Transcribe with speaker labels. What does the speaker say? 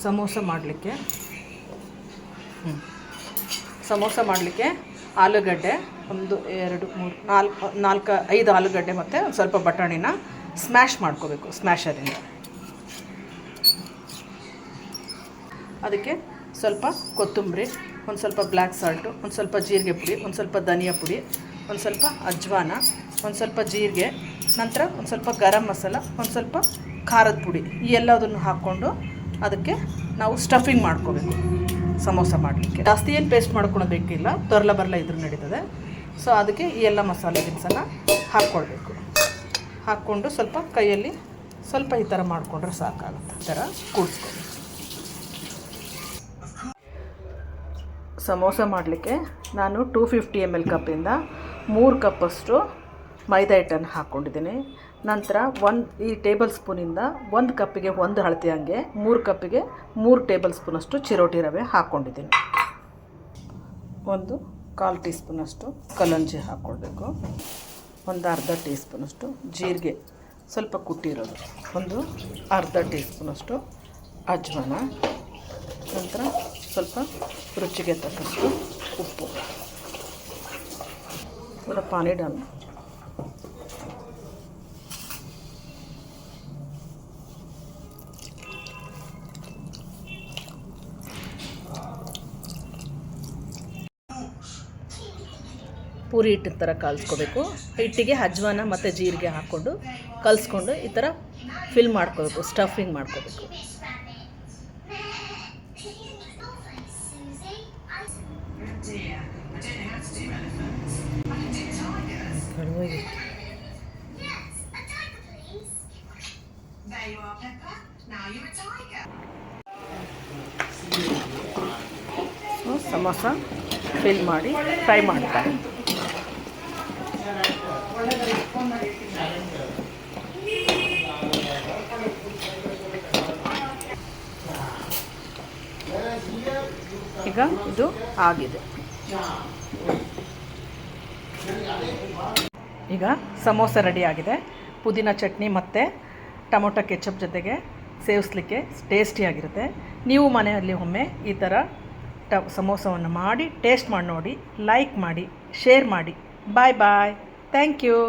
Speaker 1: ಸಮೋಸ ಮಾಡಲಿಕ್ಕೆ ಆಲೂಗಡ್ಡೆ 1 2 3 4 5 ಆಲೂಗಡ್ಡೆ ಮತ್ತು ಒಂದು ಸ್ವಲ್ಪ ಬಟಾಣಿನ ಸ್ಮ್ಯಾಶ್ ಮಾಡ್ಕೋಬೇಕು ಸ್ಮ್ಯಾಶರಿಂದ. ಅದಕ್ಕೆ ಸ್ವಲ್ಪ ಕೊತ್ತಂಬರಿ, ಒಂದು ಸ್ವಲ್ಪ ಬ್ಲ್ಯಾಕ್ ಸಾಲ್ಟು, ಒಂದು ಸ್ವಲ್ಪ ಜೀರಿಗೆ ಪುಡಿ, ಒಂದು ಸ್ವಲ್ಪ ಧನಿಯಾ ಪುಡಿ, ಒಂದು ಸ್ವಲ್ಪ ಅಜ್ವಾನ, ಒಂದು ಸ್ವಲ್ಪ ಜೀರಿಗೆ, ನಂತರ ಒಂದು ಸ್ವಲ್ಪ ಗರಂ ಮಸಾಲ, ಒಂದು ಸ್ವಲ್ಪ ಖಾರದ ಪುಡಿ, ಈ ಎಲ್ಲದನ್ನು ಹಾಕ್ಕೊಂಡು ಅದಕ್ಕೆ ನಾವು ಸ್ಟಫಿಂಗ್ ಮಾಡ್ಕೋಬೇಕು ಸಮೋಸ ಮಾಡಲಿಕ್ಕೆ. ಜಾಸ್ತಿ ಏನು ಪೇಸ್ಟ್ ಮಾಡ್ಕೊಳೋದು ಬೇಕಿಲ್ಲ, ಬರಲ ಇದ್ರೂ ನಡೀತದೆ. ಸೊ ಅದಕ್ಕೆ ಈ ಎಲ್ಲ ಮಸಾಲೆ ದಿನಸನ್ನು ಹಾಕ್ಕೊಳ್ಬೇಕು. ಹಾಕ್ಕೊಂಡು ಸ್ವಲ್ಪ ಕೈಯಲ್ಲಿ ಸ್ವಲ್ಪ ಈ ಥರ ಮಾಡಿಕೊಂಡ್ರೆ ಸಾಕಾಗುತ್ತೆ. ಈ ಥರ ಕೂಡಿಸ್ಕೋಬೇಕು. ಸಮೋಸ ಮಾಡಲಿಕ್ಕೆ ನಾನು 250 ml ಕಪ್ಪಿಂದ 3 ಕಪ್ಪಷ್ಟು ಮೈದಾ ಹಿಟ್ಟನ್ನು ಹಾಕ್ಕೊಂಡಿದ್ದೀನಿ. ನಂತರ ಈ ಟೇಬಲ್ ಸ್ಪೂನಿಂದ 1 ಕಪ್ಪಿಗೆ 1 ಅಳತೆ ಹಂಗೆ 3 ಕಪ್ಪಿಗೆ 3 ಟೇಬಲ್ ಸ್ಪೂನಷ್ಟು ಚಿರೋಟಿ ರವೆ ಹಾಕ್ಕೊಂಡಿದ್ದೀನಿ. 1/4 ಟೀ ಸ್ಪೂನಷ್ಟು ಕಲ್ಲಂಜಿ ಹಾಕ್ಕೊಳ್ಬೇಕು. ಒಂದು ಅರ್ಧ ಟೀ ಸ್ಪೂನಷ್ಟು ಜೀರಿಗೆ ಸ್ವಲ್ಪ ಕುಟ್ಟಿರೋದು, ಒಂದು ಅರ್ಧ ಟೀ ಸ್ಪೂನಷ್ಟು ಅಜ್ವಾನ, ನಂತರ ಸ್ವಲ್ಪ ರುಚಿಗೆ ತಕ್ಕಷ್ಟು ಉಪ್ಪು. थोड़ा पानी डालना. ಪೂರಿ ಹಿಟ್ಟಿನ ಥರ ಕಲಿಸ್ಕೋಬೇಕು. ಹಿಟ್ಟಿಗೆ ಅಜ್ವಾನ ಮತ್ತು ಜೀರಿಗೆ ಹಾಕ್ಕೊಂಡು ಕಲಿಸ್ಕೊಂಡು ಈ ಥರ ಫಿಲ್ ಮಾಡ್ಕೋಬೇಕು, ಸ್ಟಫಿಂಗ್ ಮಾಡ್ಕೋಬೇಕು. ಸಮೋಸ ಫಿಲ್ ಮಾಡಿ ಫ್ರೈ ಮಾಡ್ತಾರೆ. ಈಗ ಇದು ಆಗಿದೆ. ಈಗ ಸಮೋಸ ರೆಡಿ ಆಗಿದೆ. ಪುದೀನ ಚಟ್ನಿ ಮತ್ತು ಟೊಮೊಟೊ ಕೆಚಪ್ ಜೊತೆಗೆ ಸೇವಿಸಲಿಕ್ಕೆ ಟೇಸ್ಟಿಯಾಗಿರುತ್ತೆ. ನೀವು ಮನೆಯಲ್ಲಿ ಒಮ್ಮೆ ಈ ಥರ ಸಮೋಸವನ್ನು ಮಾಡಿ ಟೇಸ್ಟ್ ಮಾಡಿ ನೋಡಿ, ಲೈಕ್ ಮಾಡಿ, ಶೇರ್ ಮಾಡಿ. Bye bye. Thank you.